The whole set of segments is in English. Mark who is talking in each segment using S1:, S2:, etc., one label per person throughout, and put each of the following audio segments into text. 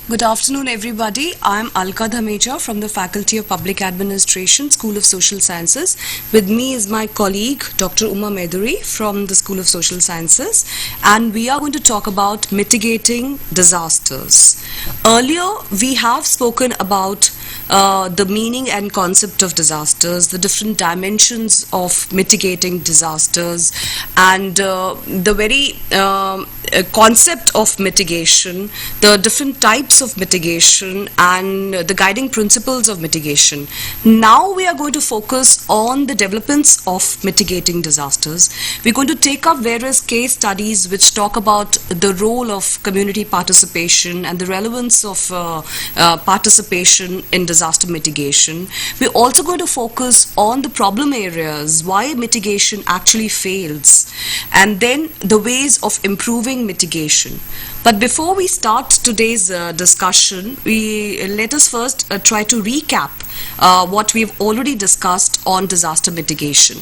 S1: Good afternoon, everybody. I'm Alka Dhamecha from the Faculty of Public Administration, School of Social Sciences. With me is my colleague, Dr. Uma Meduri from the School of Social Sciences, and we are going to talk about mitigating disasters. Earlier, we have spoken about the meaning and concept of disasters, the different dimensions of mitigating disasters, and the very concept of mitigation, the different types of mitigation, and the guiding principles of mitigation. Now we are going to focus on the developments of mitigating disasters. We're going to take up various case studies which talk about the role of community participation and the relevance of participation in disaster mitigation. We're also going to focus on the problem areas, why mitigation actually fails, and then the ways of improving mitigation. But before we start today's discussion, let us first try to recap what we've already discussed on disaster mitigation.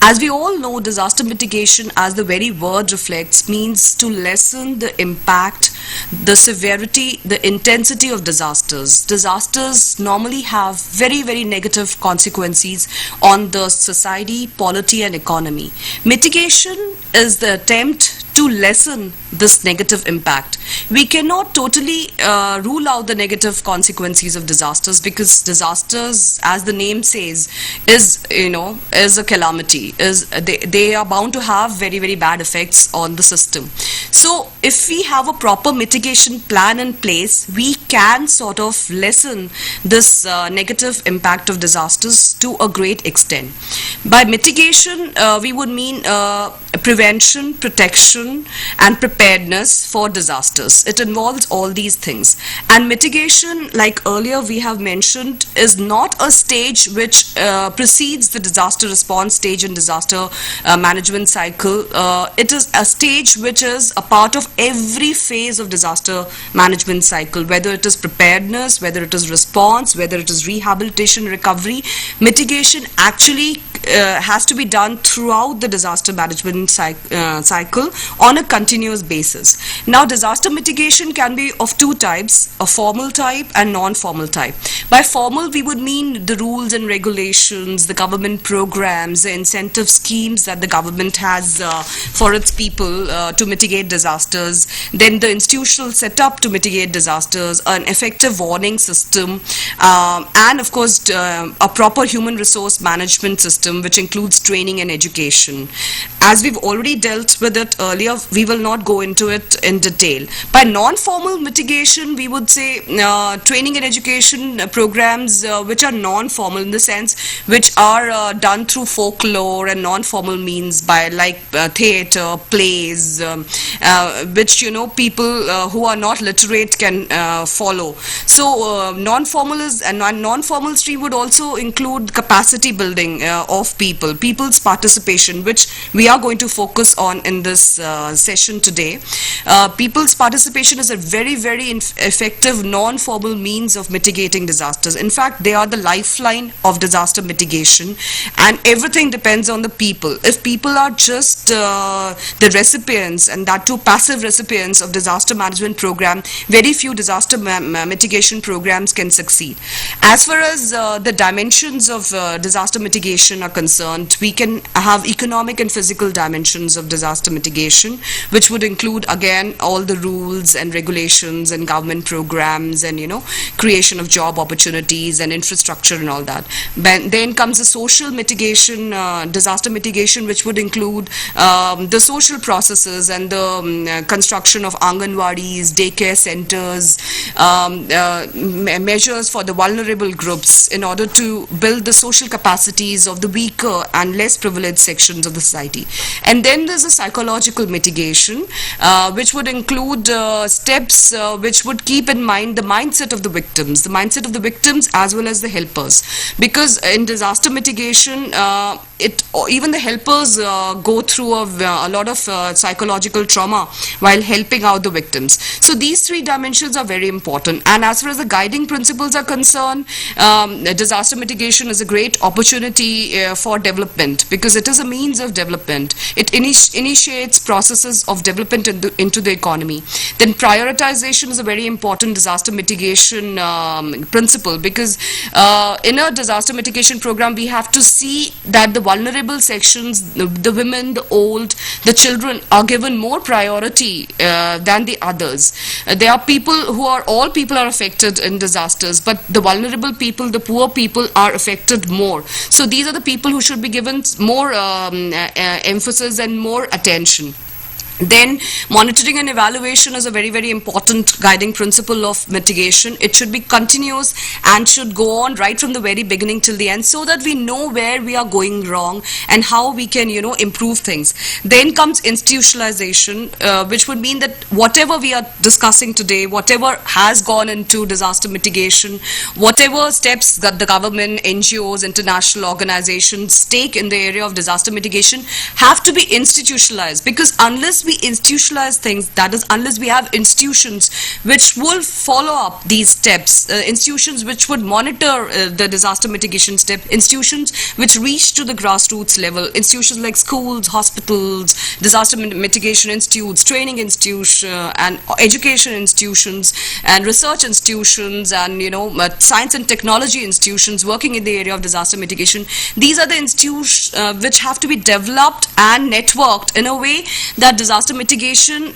S1: As we all know, disaster mitigation, as the very word reflects, means to lessen the impact, the severity, the intensity of disasters. Disasters normally have very, very negative consequences on the society, polity, and economy. Mitigation is the attempt to lessen this negative impact. We cannot totally rule out the negative consequences of disasters, because disasters, as the name says, is a calamity. They are bound to have very, very bad effects on the system. So if we have a proper mitigation plan in place, we can sort of lessen this negative impact of disasters to a great extent. By mitigation, we would mean prevention, protection, and preparedness for disasters. It involves all these things. And mitigation, like earlier we have mentioned, is not a stage which precedes the disaster response stage in disaster management cycle. It is a stage which is a part of every phase of disaster management cycle, whether it is preparedness, whether it is response, whether it is rehabilitation, recovery. Mitigation actually has to be done throughout the disaster management cycle on a continuous basis. Now, disaster mitigation can be of two types, a formal type and non-formal type. By formal, we would mean the rules and regulations, the government programs, the incentive schemes that the government has for its people to mitigate disasters, then the institutional setup to mitigate disasters, an effective warning system, and of course a proper human resource management system which includes training and education. As we've already dealt with it earlier, we will not go into it in detail. By non-formal mitigation, we would say training and education programs which are non-formal, in the sense which are done through folklore, and non-formal means by like theatre, plays, which people who are not literate can follow. So non-formal is, and non-formal stream would also include capacity building of people's participation, which we are going to focus on in this session today. People's participation is a very, very effective non-formal means of mitigating disasters. In fact, they are the lifeline of disaster mitigation, and everything depends on the people. If people are just the recipients, and that too passive recipients of disaster management program, very few disaster mitigation programs can succeed. As far as the dimensions of disaster mitigation are concerned, we can have economic and physical dimensions of disaster mitigation, which would include again all the rules and regulations and government programs and creation of job opportunities and infrastructure and all that. Then comes the social mitigation, disaster mitigation, which would include the social processes and the construction of Anganwadis, daycare centers, measures for the vulnerable groups in order to build the social capacities of the weaker and less privileged sections of the society. And then there's a psychological mitigation, which would include steps which would keep in mind the mindset of the mindset of the victims as well as the helpers. Because in disaster mitigation, even the helpers go through a lot of psychological trauma while helping out the victims. So these three dimensions are very important. And as far as the guiding principles are concerned, disaster mitigation is a great opportunity for development, because it is a means of development. It initiates processes of development into the economy. Then prioritization is a very important disaster mitigation principle, because in a disaster mitigation program we have to see that the vulnerable sections, the women, the old, the children are given more priority than the others. There are all people are affected in disasters, but the vulnerable people, the poor people are affected more. So these are the people who should be given more emphasis and more attention. Then monitoring and evaluation is a very, very important guiding principle of mitigation. It should be continuous and should go on right from the very beginning till the end, so that we know where we are going wrong and how we can, improve things. Then comes institutionalization, which would mean that whatever we are discussing today, whatever has gone into disaster mitigation, whatever steps that the government, NGOs, international organizations take in the area of disaster mitigation have to be institutionalized. Because unless we institutionalize things, that is, unless we have institutions which will follow up these steps, institutions which would monitor the disaster mitigation step, institutions which reach to the grassroots level, institutions like schools, hospitals, disaster mitigation institutes, training institutions, and education institutions, and research institutions, and science and technology institutions working in the area of disaster mitigation. These are the institutions which have to be developed and networked in a way that disaster mitigation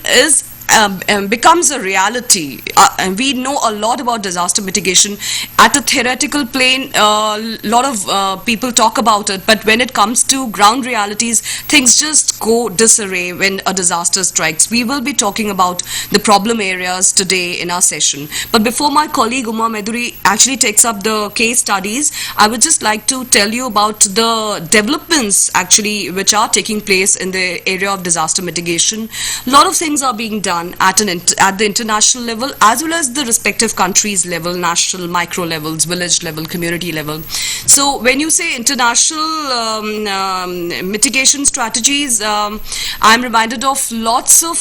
S1: becomes a reality. And we know a lot about disaster mitigation. At a theoretical plane, a lot of people talk about it, but when it comes to ground realities, things just go disarray when a disaster strikes. We will be talking about the problem areas today in our session. But before my colleague Uma Meduri actually takes up the case studies, I would just like to tell you about the developments actually which are taking place in the area of disaster mitigation. A lot of things are being done at the international level, as well as the respective countries level, national, micro levels, village level, community level. So when you say international mitigation strategies, I'm reminded of lots of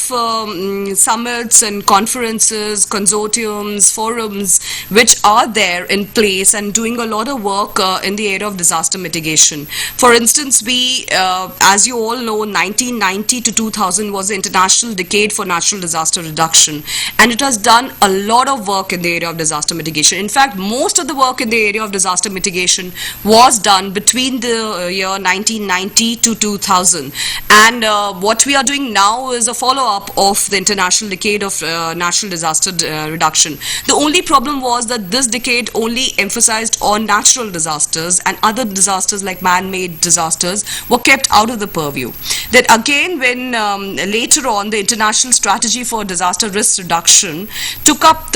S1: summits and conferences, consortiums, forums, which are there in place and doing a lot of work in the area of disaster mitigation. For instance, we, as you all know, 1990 to 2000 was the International Decade for Natural Disaster Reduction, and it has done a lot of work in the area of disaster mitigation. In fact, most of the work in the area of disaster mitigation was done between the year 1990 to 2000, and what we are doing now is a follow-up of the International Decade of Natural Disaster Reduction. The only problem was that this decade only emphasized on natural disasters, and other disasters like man-made disasters were kept out of the purview. Then again, when later on the International Strategy for Disaster Risk Reduction took up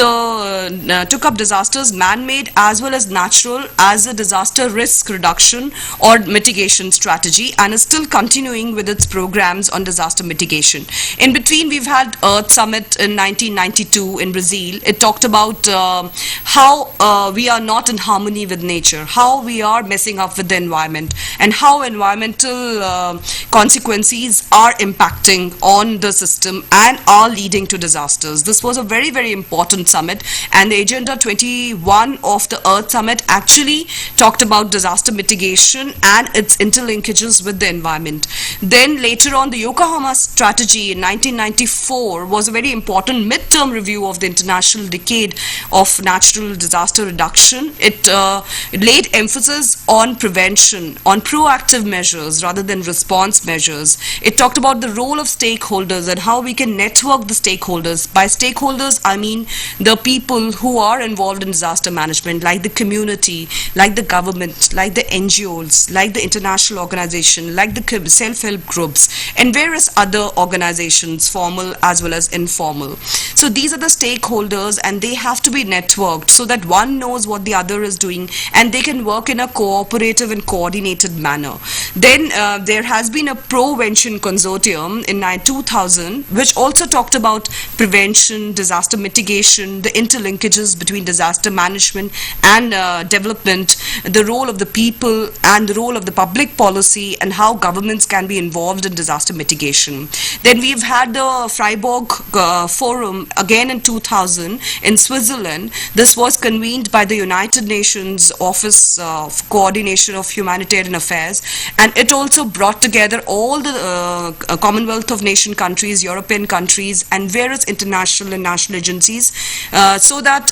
S1: disasters, man-made as well as natural, as a disaster risk reduction or mitigation strategy, and is still continuing with its programs on disaster mitigation. In between, we've had Earth Summit in 1992 in Brazil. It talked about how we are not in harmony with nature, how we are messing up with the environment, and how environmental consequences are impacting on the system and are leading to disasters. This was a very, very important summit, and the Agenda 21 of the Earth Summit actually talked about disaster mitigation and its interlinkages with the environment. Then later on, the Yokohama Strategy in 1994 was a very important midterm review of the International Decade of Natural Disaster Reduction. It laid emphasis on prevention, on proactive measures rather than response measures. It talked about the role of stakeholders and how we can network network the stakeholders. By stakeholders, I mean the people who are involved in disaster management, like the community, like the government, like the NGOs, like the international organization, like the self-help groups, and various other organizations, formal as well as informal. So these are the stakeholders, and they have to be networked so that one knows what the other is doing, and they can work in a cooperative and coordinated manner. Then there has been a Provention Consortium in 2000, which also talked about prevention, disaster mitigation, the interlinkages between disaster management and development, the role of the people and the role of the public policy, and how governments can be involved in disaster mitigation. Then we've had the Freiburg Forum again in 2000 in Switzerland. This was convened by the United Nations Office of Coordination of Humanitarian Affairs, and it also brought together all the Commonwealth of Nation countries, European countries, and various international and national agencies so that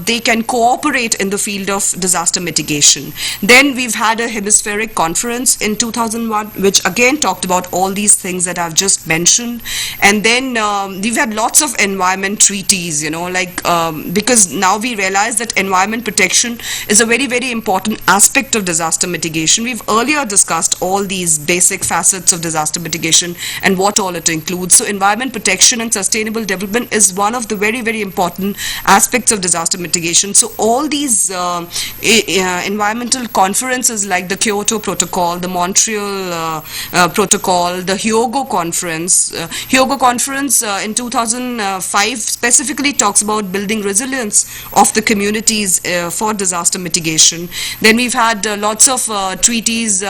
S1: they can cooperate in the field of disaster mitigation. Then we've had a hemispheric conference in 2001, which again talked about all these things that I've just mentioned. And then we've had lots of environment treaties, because now we realize that environment protection is a very, very important aspect of disaster mitigation. We've earlier discussed all these basic facets of disaster mitigation and what all it includes. So environment protection and sustainable development is one of the very, very important aspects of disaster mitigation. So all these environmental conferences like the Kyoto Protocol, the Montreal Protocol, the Hyogo Conference. Hyogo Conference in 2005 specifically talks about building resilience of the communities for disaster mitigation. Then we've had lots of treaties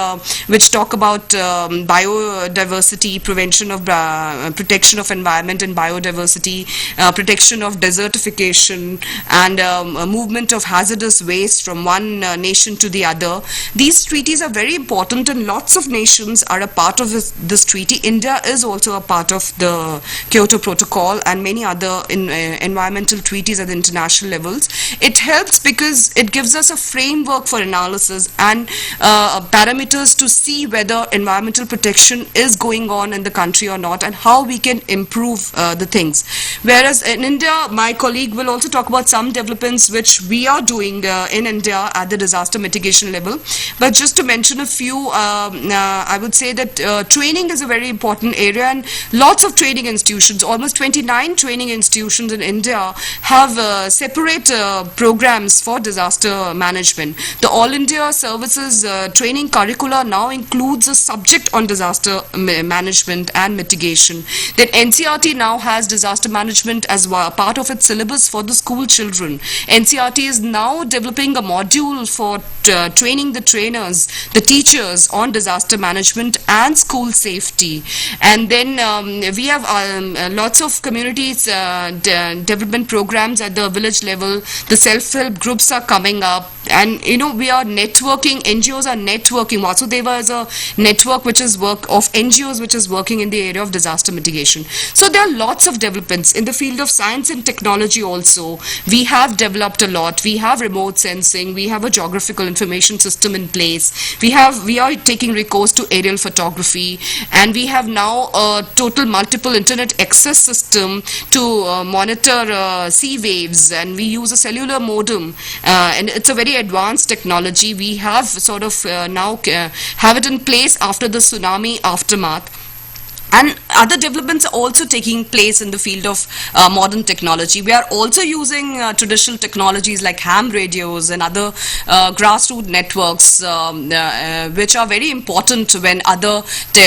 S1: which talk about biodiversity, prevention of protection of environment and biodiversity, protection of desertification, and movement of hazardous waste from one nation to the other. These treaties are very important, and lots of nations are a part of this treaty. India is also a part of the Kyoto Protocol and many other environmental treaties at the international levels. It helps because it gives us a framework for analysis and parameters to see whether environmental protection is going on in the country or not, and how we can improve the things. Whereas in India, my colleague will also talk about some developments which we are doing in India at the disaster mitigation level. But just to mention a few, I would say that training is a very important area, and lots of training institutions, almost 29 training institutions in India have separate programs for disaster management. The All India Services training curricula now includes a subject on disaster management and mitigation. Then NCERT now has disaster management as part of its syllabus for the school children. NCERT is now developing a module for training the trainers, the teachers on disaster management and school safety. And then we have lots of communities development programs at the village level. The self-help groups are coming up, and we are networking. NGOs are networking. Vasudeva is a network which is of NGOs which is working in the area of disaster mitigation. So there are lots of developments in the field of science and technology also. We have developed a lot. We have remote sensing. We have a geographical information system in place. We are taking recourse to aerial photography, and we have now a total multiple internet access system to monitor sea waves, and we use a cellular modem, and it's a very advanced technology. We have sort of now have it in place after the tsunami aftermath. And other developments are also taking place in the field of modern technology. We are also using traditional technologies like ham radios and other grassroots networks, which are very important when other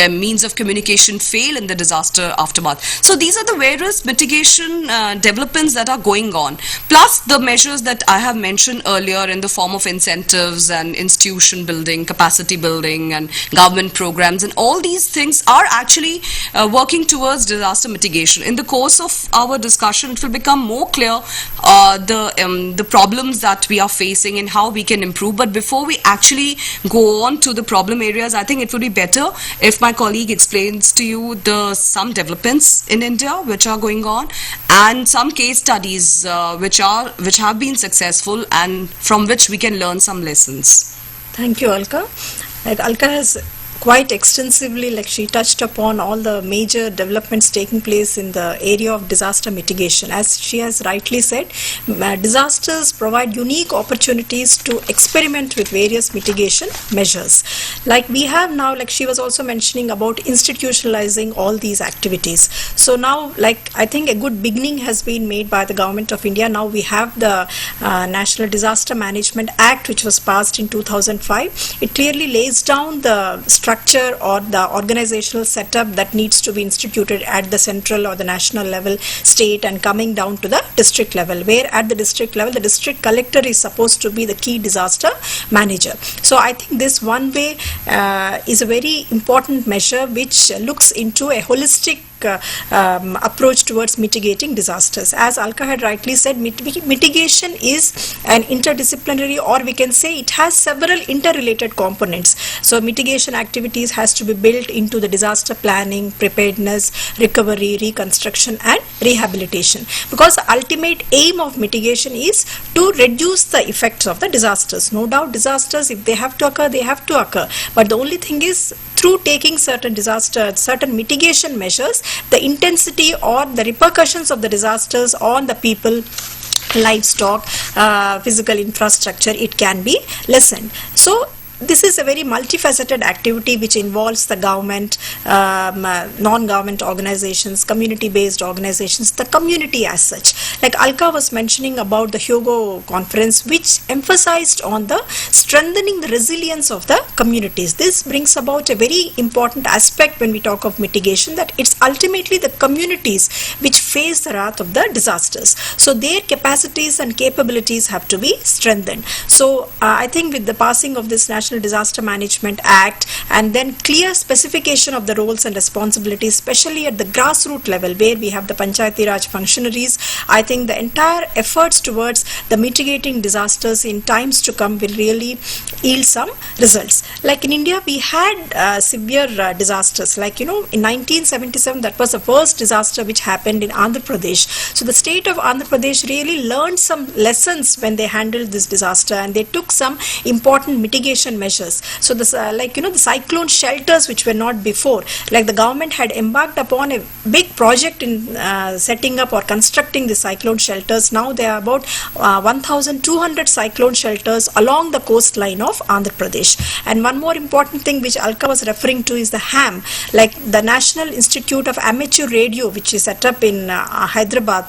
S1: means of communication fail in the disaster aftermath. So these are the various mitigation developments that are going on, plus the measures that I have mentioned earlier in the form of incentives and institution building, capacity building, and government programs. And all these things are actually working towards disaster mitigation. In the course of our discussion, it will become more clear the problems that we are facing and how we can improve. But before we actually go on to the problem areas, I think it would be better if my colleague explains to you some developments in India which are going on, and some case studies which have been successful and from which we can learn some lessons.
S2: Thank you, Alka. Like Alka has quite extensively, like she touched upon all the major developments taking place in the area of disaster mitigation. As she has rightly said, disasters provide unique opportunities to experiment with various mitigation measures. Like we have now, like she was also mentioning about institutionalizing all these activities. So now, like I think a good beginning has been made by the Government of India. Now we have the National Disaster Management Act, which was passed in 2005. It clearly lays down the structure or the organizational setup that needs to be instituted at the central or the national level, state, and coming down to the district level, where at the district level the district collector is supposed to be the key disaster manager. So I think this one way is a very important measure which looks into a holistic approach towards mitigating disasters. As Alka had rightly said, mitigation is an interdisciplinary, or we can say it has several interrelated components. So mitigation activities has to be built into the disaster planning, preparedness, recovery, reconstruction and rehabilitation, because the ultimate aim of mitigation is to reduce the effects of the disasters. No doubt disasters, if they have to occur, they have to occur, but the only thing is, through taking certain mitigation measures, the intensity or the repercussions of the disasters on the people, livestock, physical infrastructure, it can be lessened. So this is a very multifaceted activity which involves the government, non-government organizations, community-based organizations, the community as such. Like Alka was mentioning about the Hyogo conference, which emphasized on the strengthening the resilience of the communities. This brings about a very important aspect when we talk of mitigation, that it's ultimately the communities which face the wrath of the disasters. So their capacities and capabilities have to be strengthened. So I think with the passing of this National Disaster Management Act and then clear specification of the roles and responsibilities, especially at the grassroots level where we have the Panchayati Raj functionaries, I think the entire efforts towards the mitigating disasters in times to come will really yield some results. Like in India, we had severe disasters. Like, in 1977, that was the first disaster which happened in Andhra Pradesh. So the state of Andhra Pradesh really learned some lessons when they handled this disaster, and they took some important mitigation measures. So this, the cyclone shelters which were not before, like the government had embarked upon a big project in setting up or constructing the cyclone shelters. Now there are about 1,200 cyclone shelters along the coastline of Andhra Pradesh. And one more important thing which Alka was referring to is the HAM, like the National Institute of Amateur Radio, which is set up in Hyderabad,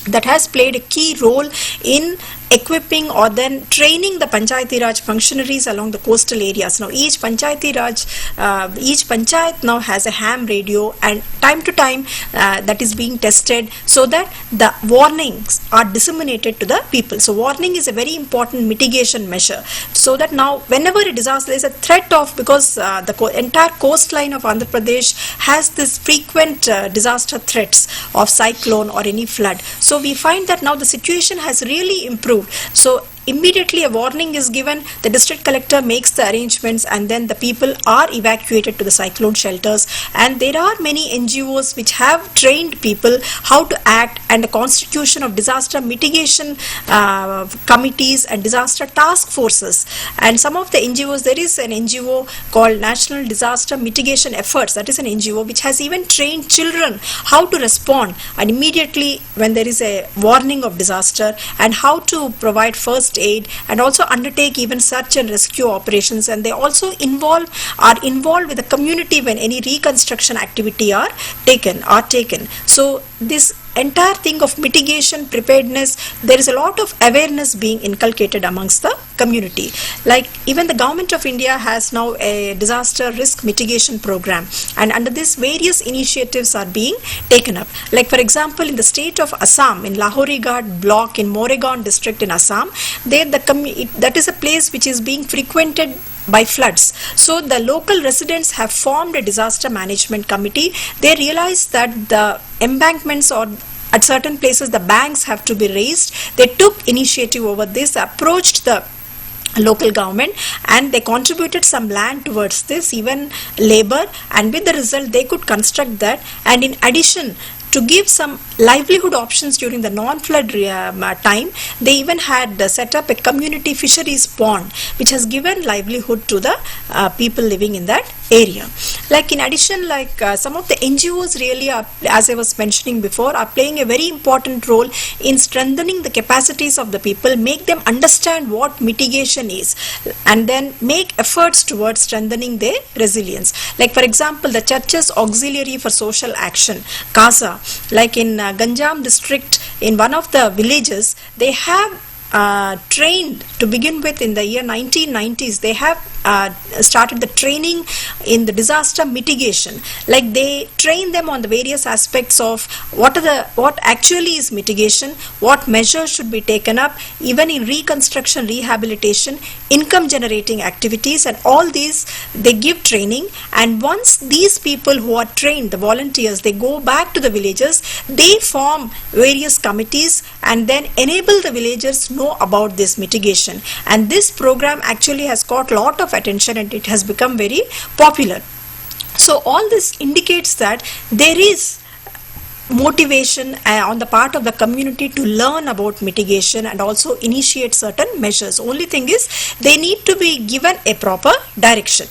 S2: that has played a key role in equipping or then training the Panchayati Raj functionaries along the coastal areas. Now each Panchayati Raj, each Panchayat now has a ham radio, and time to time that is being tested so that the warnings are disseminated to the people. So warning is a very important mitigation measure, so that now whenever a disaster, there is a threat of, because the entire coastline of Andhra Pradesh has this frequent disaster threats of cyclone or any flood. So we find that now the situation has really improved. So immediately a warning is given, the district collector makes the arrangements, and then the people are evacuated to the cyclone shelters. And there are many NGOs which have trained people how to act, and the constitution of disaster mitigation committees and disaster task forces. And some of the NGOs, there is an NGO called National Disaster Mitigation Efforts, that is an NGO which has even trained children how to respond and immediately when there is a warning of disaster, and how to provide first aid, and also undertake even search and rescue operations. And they also are involved with the community when any reconstruction activity are taken. So this entire thing of mitigation, preparedness, there is a lot of awareness being inculcated amongst the community. Like even the Government of India has now a disaster risk mitigation program, and under this various initiatives are being taken up. Like for example, in the state of Assam, in Lahorighat block in Moregaon district in Assam, there that is a place which is being frequented by floods. So the local residents have formed a disaster management committee. They realized that the embankments or at certain places the banks have to be raised. They took initiative over this, approached the local government, and they contributed some land towards this, even labor, and with the result they could construct that. And in addition, to give some livelihood options during the non-flood time. They even had set up a community fisheries pond, which has given livelihood to the people living in that area. Like in addition, like some of the NGOs really are, as I was mentioning before, are playing a very important role in strengthening the capacities of the people, make them understand what mitigation is, and then make efforts towards strengthening their resilience. Like for example, the Church's Auxiliary for Social Action, CASA, like in Ganjam district, in one of the villages, they have trained to begin with in the year 1990s. They have started the training in the disaster mitigation. Like they train them on the various aspects of what actually is mitigation, what measures should be taken up, even in reconstruction, rehabilitation, income generating activities, and all these they give training. And once these people who are trained, the volunteers, they go back to the villages, they form various committees and then enable the villagers know about this mitigation. And this program actually has got a lot of attention and it has become very popular. So all this indicates that there is motivation on the part of the community to learn about mitigation and also initiate certain measures. Only thing is they need to be given a proper direction.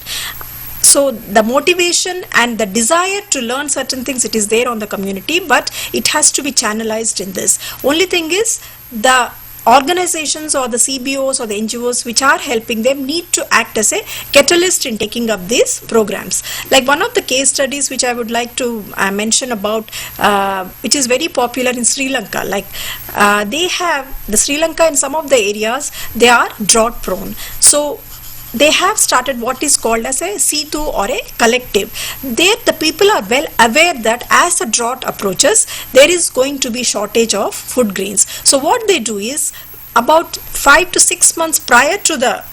S2: So the motivation and the desire to learn certain things, it is there on the community, but it has to be channelized in this. Only thing is the organizations or the CBOs or the NGOs which are helping them need to act as a catalyst in taking up these programs. Like one of the case studies which I would like to mention about, which is very popular in Sri Lanka, like they have the Sri Lanka in some of the areas, they are drought prone. So they have started what is called as a Setu or a collective. There the people are well aware that as a drought approaches, there is going to be shortage of food grains. So what they do is, about 5 to 6 months prior to the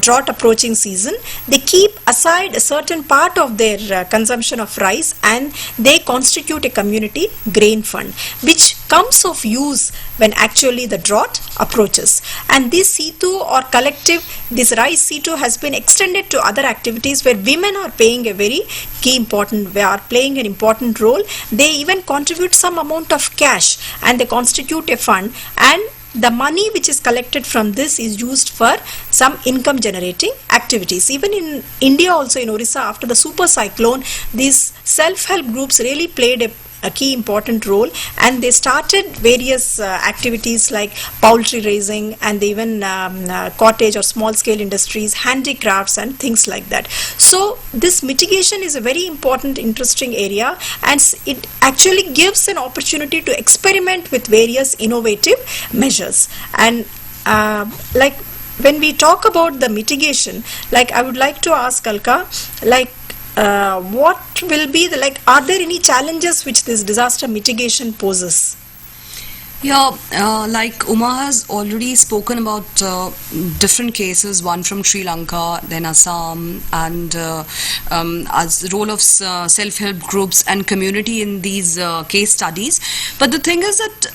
S2: drought approaching season, they keep aside a certain part of their consumption of rice and they constitute a community grain fund, which comes of use when actually the drought approaches. And this Setu or collective, this rice Setu has been extended to other activities where women are playing an important role. They even contribute some amount of cash and they constitute a fund, and the money which is collected from this is used for some income generating activities. Even in India also, in Orissa, after the super cyclone, these self-help groups really played a key important role, and they started various activities like poultry raising and even cottage or small scale industries, handicrafts and things like that. So this mitigation is a very important, interesting area, and it actually gives an opportunity to experiment with various innovative measures. And like when we talk about the mitigation, like I would like to ask Alka, like what will be the, are there any challenges which this disaster mitigation poses?
S1: Yeah, like Uma has already spoken about different cases, one from Sri Lanka, then Assam, and as the role of self-help groups and community in these case studies. But the thing is that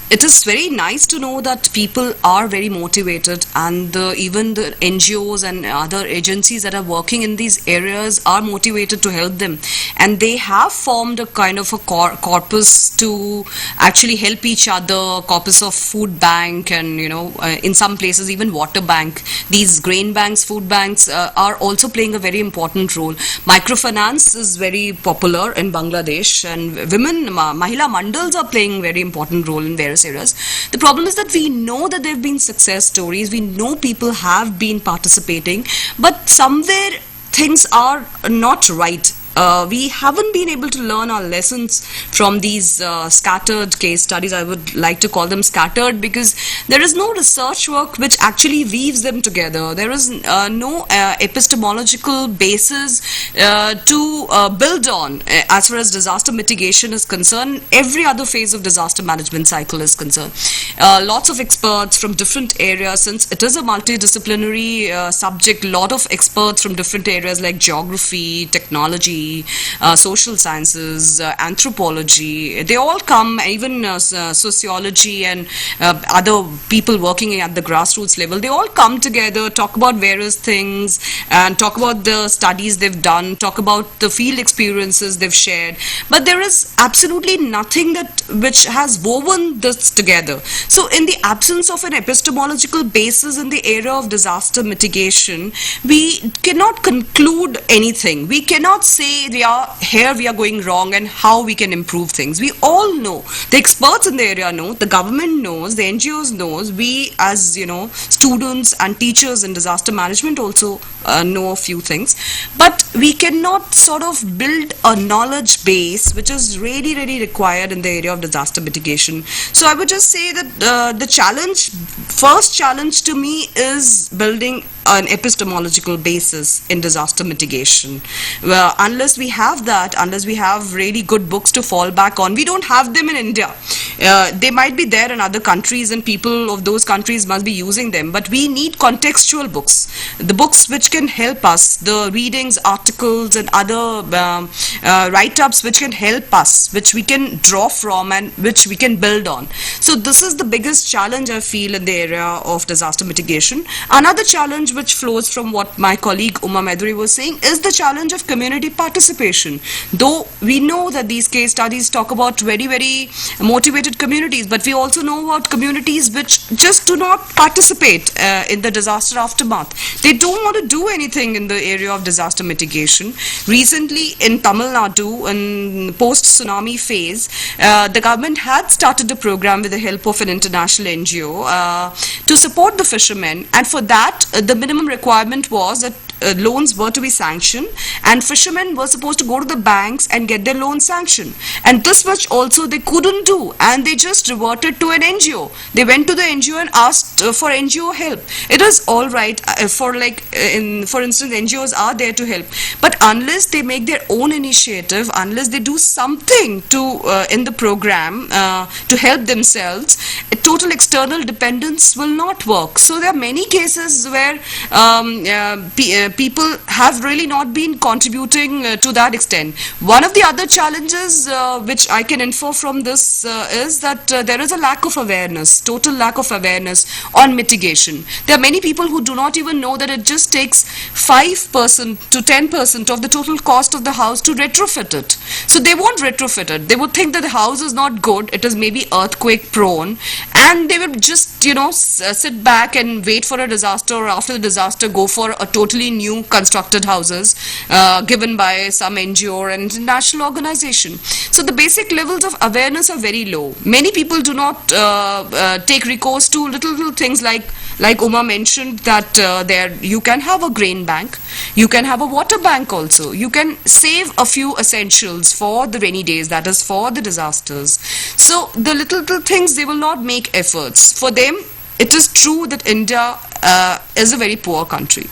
S1: it is very nice to know that people are very motivated, and even the NGOs and other agencies that are working in these areas are motivated to help them, and they have formed a kind of a corpus to actually help each other, corpus of food bank, and in some places even water bank. These grain banks, food banks are also playing a very important role. Microfinance is very popular in Bangladesh, and women, Mahila Mandals are playing very important role in various areas. The problem is that we know that there have been success stories, we know people have been participating, but somewhere things are not right. We haven't been able to learn our lessons from these scattered case studies. I would like to call them scattered because there is no research work which actually weaves them together. There is no epistemological basis to build on as far as disaster mitigation is concerned. Every other phase of disaster management cycle is concerned. Lots of experts from different areas, since it is a multidisciplinary subject, lot of experts from different areas like geography, technology, geography, social sciences, anthropology. They all come, even sociology and other people working at the grassroots level. They all come together, talk about various things, and talk about the studies they've done, talk about the field experiences they've shared. But there is absolutely nothing which has woven this together. So in the absence of an epistemological basis in the area of disaster mitigation, we cannot conclude anything. We cannot say we are going wrong and how we can improve things. We all know, the experts in the area know, the government knows, the NGOs knows, we as students and teachers in disaster management also know a few things, but we cannot sort of build a knowledge base which is really, really required in the area of disaster mitigation. So I would just say that first challenge to me is building an epistemological basis in disaster mitigation. Well, unless we have that, unless we have really good books to fall back on, we don't have them in India. They might be there in other countries and people of those countries must be using them, but we need contextual books, the books which can help us, the readings, articles and other write-ups which can help us, which we can draw from and which we can build on. So this is the biggest challenge I feel in the area of disaster mitigation. Another challenge which flows from what my colleague Uma Meduri was saying is the challenge of community participation. Though we know that these case studies talk about very, very motivated communities, but we also know about communities which just do not participate in the disaster aftermath. They don't want to do anything in the area of disaster mitigation. Recently in Tamil Nadu, in post-tsunami phase, the government had started a program with the help of an international NGO to support the fishermen, and for that the minimum requirement was that loans were to be sanctioned and fishermen were supposed to go to the banks and get their loan sanctioned, and this much also they couldn't do, and they just reverted to an NGO. They went to the NGO and asked for NGO help. It is all right for instance NGOs are there to help, but unless they make their own initiative, unless they do something to in the program to help themselves, total external dependence will not work. So there are many cases where people have really not been contributing to that extent. One of the other challenges which I can infer from this is that there is a lack of awareness, total lack of awareness on mitigation. There are many people who do not even know that it just takes 5% to 10% of the total cost of the house to retrofit it. So they won't retrofit it. They would think that the house is not good, it is maybe earthquake prone, and they will just sit back and wait for a disaster, or after the disaster go for a totally new constructed houses given by some NGO or an international organization. So the basic levels of awareness are very low. Many people do not take recourse to little things like Uma mentioned, that there you can have a grain bank, you can have a water bank also, you can save a few essentials for the rainy days, that is for the disasters. So the little things, they will not make efforts. For them, it is true that India is a very poor country.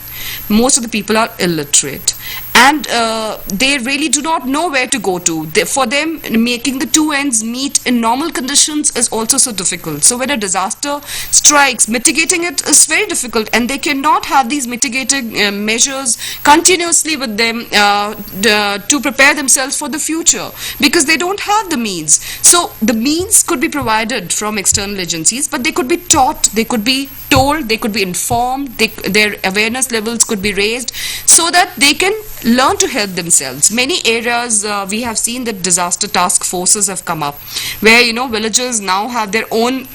S1: Most of the people are illiterate, and they really do not know where to go to. For them, making the two ends meet in normal conditions is also so difficult. So when a disaster strikes, mitigating it is very difficult, and they cannot have these mitigating measures continuously with them to prepare themselves for the future, because they don't have the means. So the means could be provided from external agencies, but they could be taught, they could be told, they could be informed, their awareness levels could be raised so that they can learn to help themselves. Many areas we have seen that disaster task forces have come up, where villagers now have their own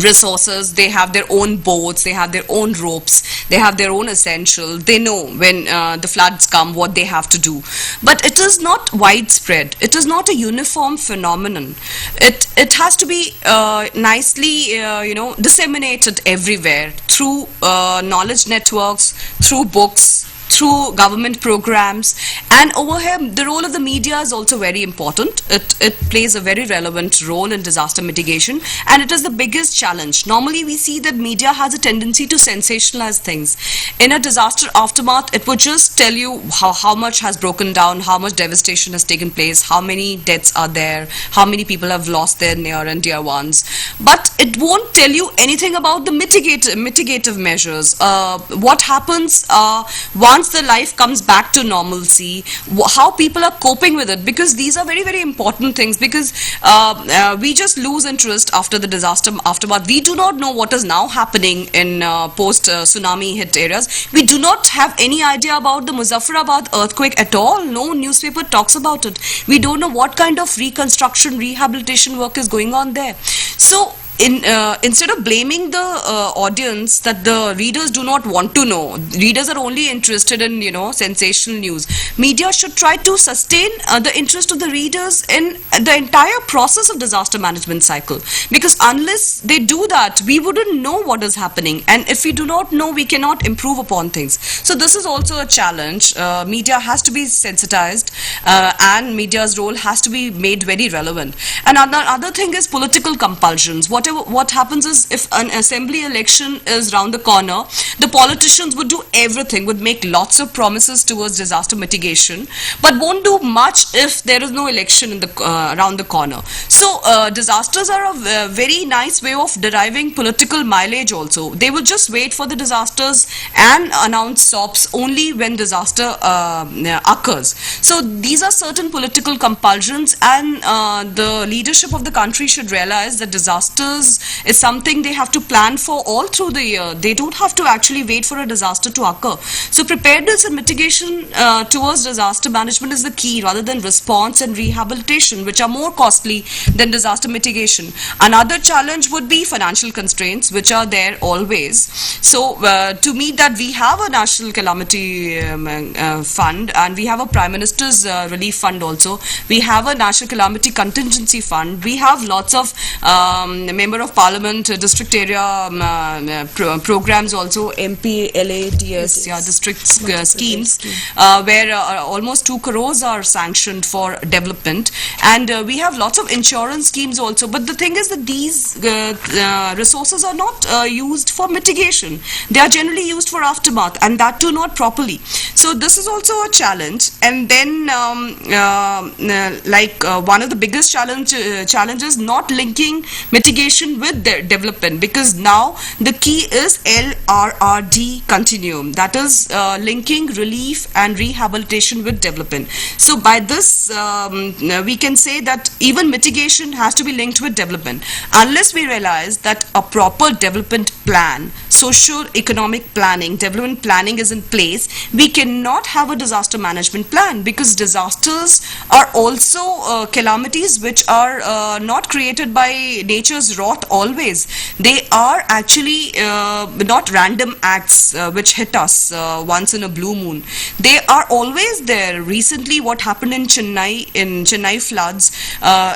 S1: resources, they have their own boats, they have their own ropes, they have their own essentials. They know when the floods come what they have to do. But it is not widespread. It is not a uniform phenomenon. It has to be nicely disseminated everywhere through knowledge networks, through books, through government programs, and over here the role of the media is also very important. It plays a very relevant role in disaster mitigation, and it is the biggest challenge. Normally we see that media has a tendency to sensationalize things. In a disaster aftermath, it would just tell you how much has broken down, how much devastation has taken place, how many deaths are there, how many people have lost their near and dear ones, but it won't tell you anything about the mitigative measures. What happens once the life comes back to normalcy, how people are coping with it, because these are very, very important things, because we just lose interest after the disaster aftermath. We do not know what is now happening in post tsunami hit areas. We do not have any idea about the Muzaffarabad earthquake at all. No newspaper talks about it. We don't know what kind of reconstruction, rehabilitation work is going on there. So instead of blaming the audience that the readers do not want to know, readers are only interested in, sensational news, media should try to sustain the interest of the readers in the entire process of disaster management cycle, because unless they do that, we wouldn't know what is happening, and if we do not know, we cannot improve upon things. So this is also a challenge. Media has to be sensitized, and media's role has to be made very relevant. And another thing is political compulsions. What happens is, if an assembly election is round the corner, the politicians would do everything, would make lots of promises towards disaster mitigation, but won't do much if there is no election in the around the corner. So disasters are a very nice way of deriving political mileage also. They will just wait for the disasters and announce SOPs only when disaster occurs. So these are certain political compulsions, and the leadership of the country should realize that disasters is something they have to plan for all through the year. They don't have to actually wait for a disaster to occur. So preparedness and mitigation towards disaster management is the key, rather than response and rehabilitation, which are more costly than disaster mitigation. Another challenge would be financial constraints, which are there always. So to meet that, we have a national calamity fund, and we have a Prime Minister's relief fund also. We have a national calamity contingency fund. We have lots of Member of Parliament district area programs also, MPLADS, district schemes, where almost 2 crores are sanctioned for development, and we have lots of insurance schemes also. But the thing is that these resources are not used for mitigation. They are generally used for aftermath, and that too not properly. So this is also a challenge. And then one of the biggest challenges not linking mitigation with the development, because now the key is LRRD continuum, that is linking relief and rehabilitation with development. So by this we can say that even mitigation has to be linked with development. Unless we realize that a proper development plan, socio-economic planning, development planning is in place, we cannot have a disaster management plan, because disasters are also calamities which are not created by nature's wrath always. They are actually not random acts which hit us once in a blue moon. They are always there. Recently, what happened in Chennai floods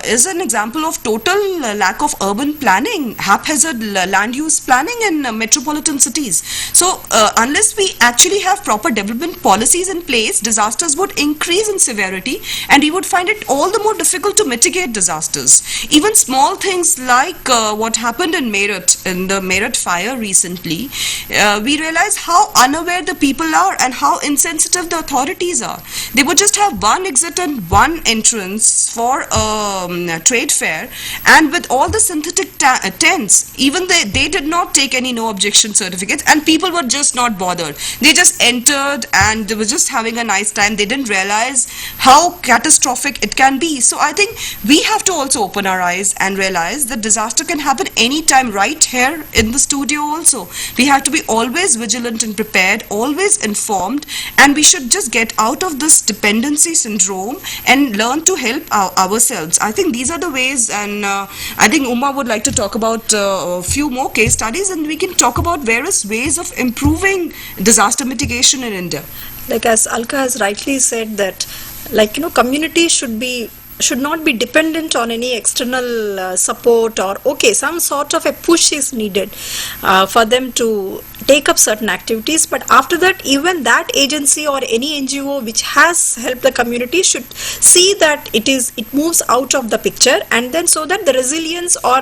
S1: is an example of total lack of urban planning, haphazard land use planning in metropolitan cities. So unless we actually have proper development policies in place, disasters would increase in severity, and we would find it all the more difficult to mitigate disasters. Even small things like what happened in Meerut, in the Meerut fire recently, we realize how unaware the people are and how insensitive the authorities are. They would just have one exit and one entrance for a trade fair, and with all the synthetic tents, even they did not take any no objection certificates, and people were just not bothered. They just entered and they were just having a nice time. They didn't realize how catastrophic it can be. So I think we have to also open our eyes and realize that disaster can happen anytime, right here in the studio also. We have to be always vigilant and prepared, always informed, and we should just get out of this dependency syndrome and learn to help ourselves. I think these are the ways, and I think Uma would like to talk about a few more case studies, and we can talk about various ways of improving disaster mitigation in India.
S2: Like as Alka has rightly said that, community should not be dependent on any external support, or some sort of a push is needed for them to take up certain activities. But after that, even that agency or any NGO which has helped the community should see that it moves out of the picture, and then so that the resilience or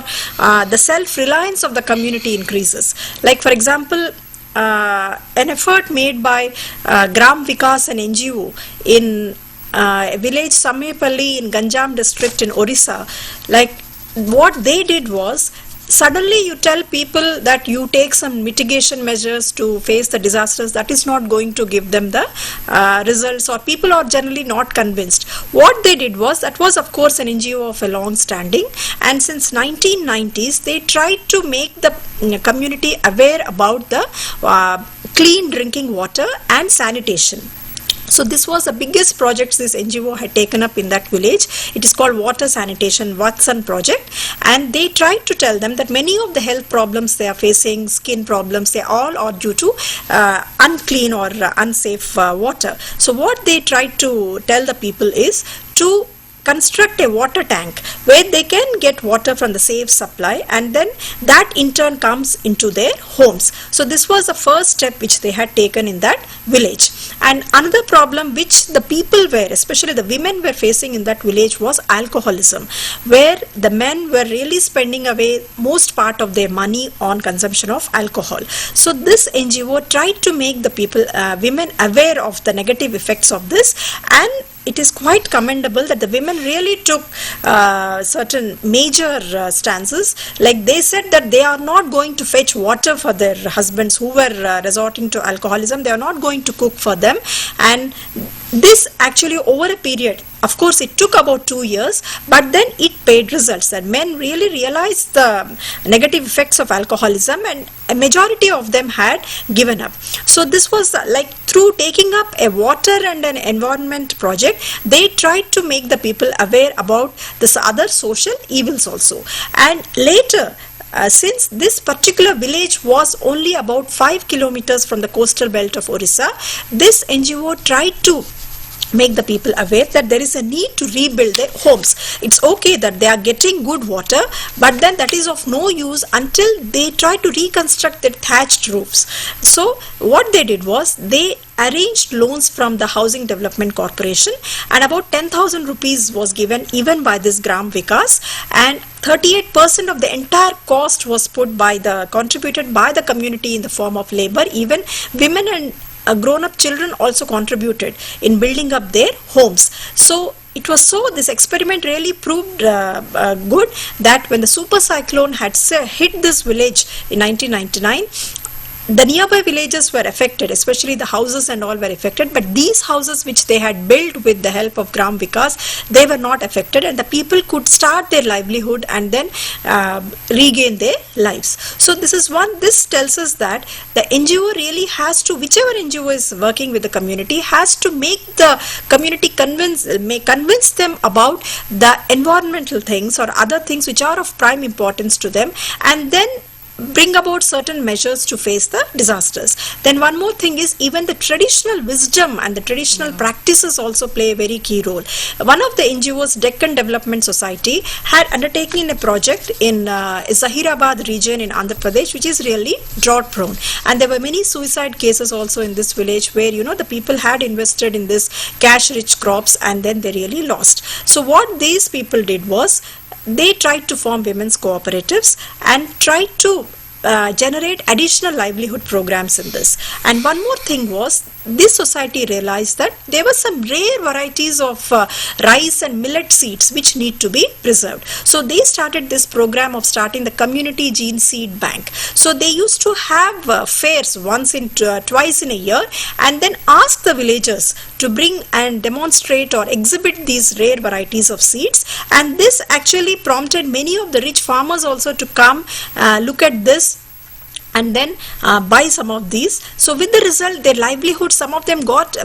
S2: the self-reliance of the community increases. Like for example, an effort made by Gram Vikas, an NGO in village Samepalli in Ganjam district in Orissa, like what they did was suddenly you tell people that you take some mitigation measures to face the disasters, that is not going to give them the results, or people are generally not convinced. What they did was, that was of course an NGO of a long standing, and since 1990s they tried to make the community aware about the clean drinking water and sanitation. So this was the biggest project this NGO had taken up in that village. It is called Water Sanitation Vatsan Project, and they tried to tell them that many of the health problems they are facing, skin problems, they all are due to unclean or unsafe water. So what they tried to tell the people is to construct a water tank where they can get water from the safe supply, and then that in turn comes into their homes. So this was the first step which they had taken in that village. And another problem which the people were, especially the women, were facing in that village was alcoholism, where the men were really spending away most part of their money on consumption of alcohol. So this NGO tried to make the people, women, aware of the negative effects of this, and it is quite commendable that the women really took certain major stances. Like they said that they are not going to fetch water for their husbands who were resorting to alcoholism. They are not going to cook for them. And this actually, over a period, of course it took about 2 years, but then it paid results, that men really realized the negative effects of alcoholism, and a majority of them had given up. So this was like, through taking up a water and an environment project, they tried to make the people aware about this other social evils also. And later, since this particular village was only about 5 kilometers from the coastal belt of Orissa, this NGO tried to make the people aware that there is a need to rebuild their homes. It's okay that they are getting good water, but then that is of no use until they try to reconstruct their thatched roofs. So what they did was, they arranged loans from the Housing Development Corporation, and about 10,000 rupees was given even by this Gram Vikas, and 38% of the entire cost was contributed by the community in the form of labor. Even women and grown-up children also contributed in building up their homes. So it was so, this experiment really proved good, that when the super cyclone had hit this village in 1999, the nearby villages were affected, especially the houses and all were affected, but these houses which they had built with the help of Gram Vikas, they were not affected, and the people could start their livelihood and then regain their lives. So this tells us that the NGO really has to, whichever NGO is working with the community, has to make the community convince them about the environmental things or other things which are of prime importance to them, and then bring about certain measures to face the disasters. Then one more thing is, even the traditional wisdom and the traditional practices also play a very key role. One of the NGOs, Deccan Development Society, had undertaken a project in Zahirabad region in Andhra Pradesh, which is really drought prone, and there were many suicide cases also in this village, where the people had invested in this cash rich crops and then they really lost. So what these people did was, they tried to form women's cooperatives and tried to generate additional livelihood programs in this. And one more thing was, this society realized that there were some rare varieties of rice and millet seeds which need to be preserved. So they started this program of starting the community gene seed bank. So they used to have fairs twice in a year, and then ask the villagers to bring and demonstrate or exhibit these rare varieties of seeds. And this actually prompted many of the rich farmers also to come look at this and then buy some of these. So with the result, their livelihood,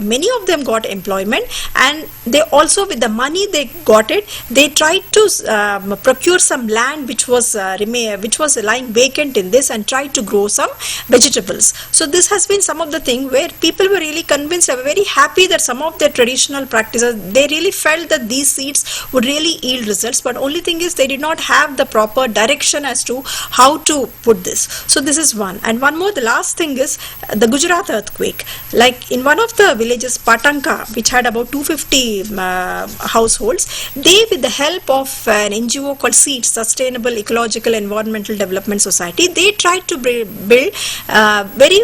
S2: many of them got employment, and they also, with the money they got it, they tried to procure some land which was lying vacant in this, and tried to grow some vegetables. So this has been some of the thing where people were really convinced, they were very happy that some of their traditional practices, they really felt that these seeds would really yield results, but only thing is, they did not have the proper direction as to how to put this. So this is one. And one more, the last thing is the Gujarat earthquake. Like in one of the villages, Patanka, which had about 250 households, they, with the help of an NGO called SEED, Sustainable Ecological Environmental Development Society, they tried to build very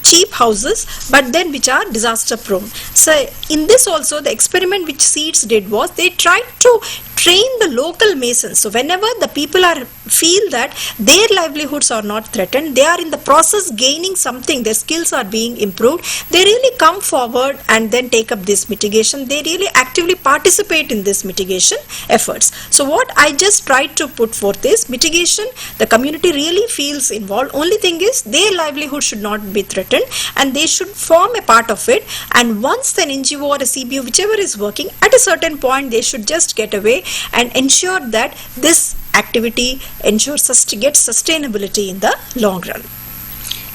S2: cheap houses, but then which are disaster prone. So in this also, the experiment which Seeds did was they tried to train the local masons. So whenever the people are feel that their livelihoods are not threatened, they are in the process gaining something, their skills are being improved, they really come forward and then take up this mitigation. They really actively participate in this mitigation efforts. So what I just tried to put forth is mitigation, the community really feels involved. Only thing is their livelihood should not be threatened and they should form a part of it. And once an NGO or a CBO, whichever is working, at a certain point they should just get away and ensure that this activity ensures gets sustainability in the long run.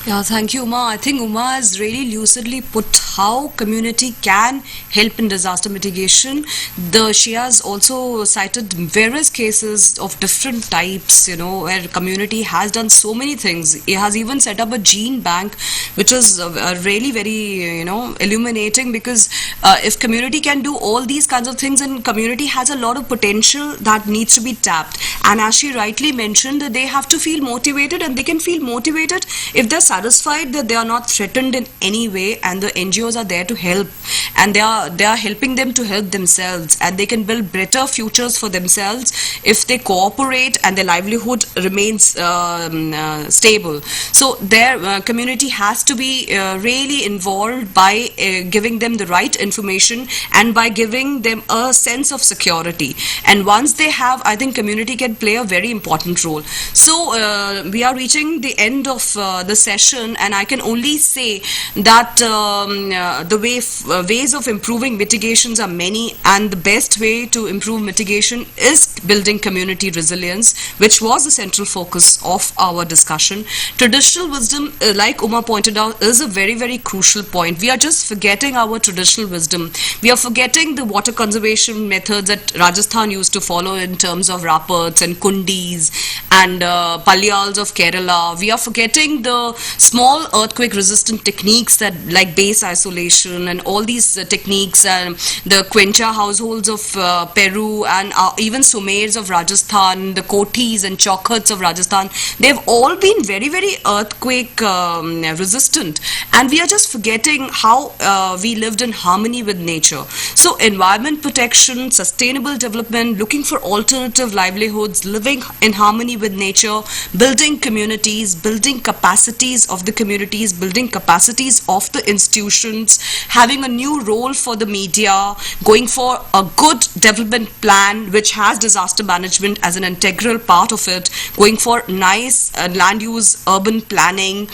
S1: Yeah, thank you, Uma. I think Uma has really lucidly put how community can help in disaster mitigation. She has also cited various cases of different types, where community has done so many things. It has even set up a gene bank, which is really very, illuminating, because if community can do all these kinds of things, and community has a lot of potential that needs to be tapped. And as she rightly mentioned, that they have to feel motivated, and they can feel motivated if they're satisfied that they are not threatened in any way, and the NGOs are there to help, and they are helping them to help themselves, and they can build better futures for themselves if they cooperate and their livelihood remains stable. So their community has to be really involved by giving them the right information and by giving them a sense of security. And once they have, I think community can play a very important role. So we are reaching the end of the session, and I can only say that the ways of improving mitigations are many, and the best way to improve mitigation is building community resilience, which was the central focus of our discussion. Traditional wisdom, like Uma pointed out, is a very, very crucial point. We are just forgetting our traditional wisdom. We are forgetting the water conservation methods that Rajasthan used to follow in terms of raparts and kundis and palyals of Kerala. We are forgetting the small earthquake resistant techniques that, like base isolation and all these techniques, and the Quencha households of Peru, and even Sumers of Rajasthan, the Kotis and Chaukhats of Rajasthan. They've all been very, very earthquake resistant, and we are just forgetting how we lived in harmony with nature. So environment protection, sustainable development, looking for alternative livelihoods, living in harmony with nature, building communities, building capacities of the communities, building capacities of the institutions, having a new role for the media, going for a good development plan which has disaster management as an integral part of it, going for nice land use urban planning,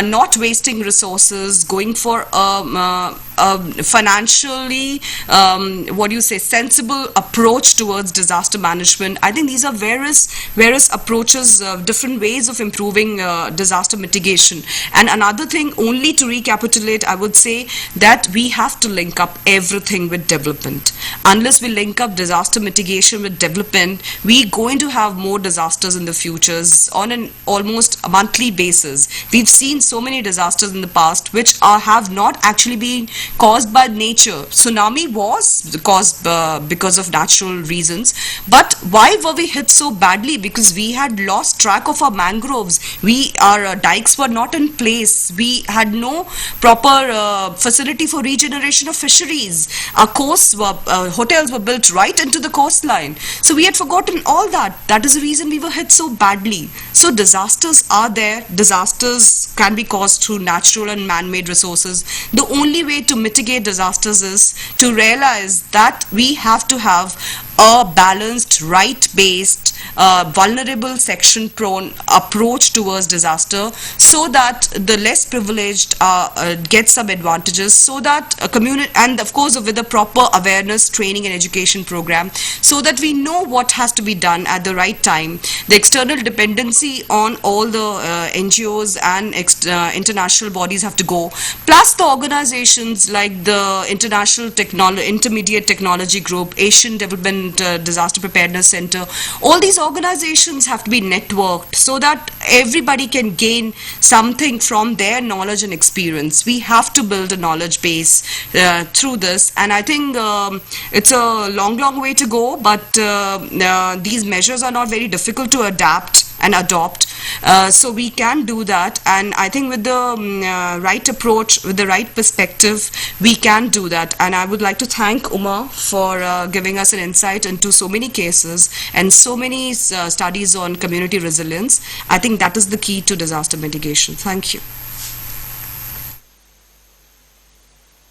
S1: not wasting resources, going for financially sensible approach towards disaster management. I think these are various approaches, different ways of improving disaster mitigation. And another thing, only to recapitulate, I would say that we have to link up everything with development. Unless we link up disaster mitigation with development, we're going to have more disasters in the futures on an almost a monthly basis. We've seen so many disasters in the past which have not actually been caused by nature. Tsunami was caused because of natural reasons, but why were we hit so badly? Because we had lost track of our mangroves. Our dikes were not in place. We had no proper facility for regeneration of fisheries. Our coasts were, hotels were built right into the coastline. So we had forgotten all that. That is the reason we were hit so badly. So disasters are there. Disasters can be caused through natural and man-made resources. The only way to mitigate disasters is to realize that we have to have a balanced, right-based, vulnerable, section-prone approach towards disaster, so that the less privileged get some advantages, so that a community, and of course with a proper awareness, training and education program, so that we know what has to be done at the right time. The external dependency on all the NGOs and international bodies have to go, plus the organizations like the Intermediate Technology Group, Asian Development Disaster Preparedness Center. All these organizations have to be networked so that everybody can gain something from their knowledge and experience. We have to build a knowledge base through this, and I think it's a long way to go, but these measures are not very difficult to adapt. and adopt. So we can do that, and I think with the right approach, with the right perspective, we can do that. And I would like to thank Uma for giving us an insight into so many cases and so many studies on community resilience. I think that is the key to disaster mitigation. Thank you.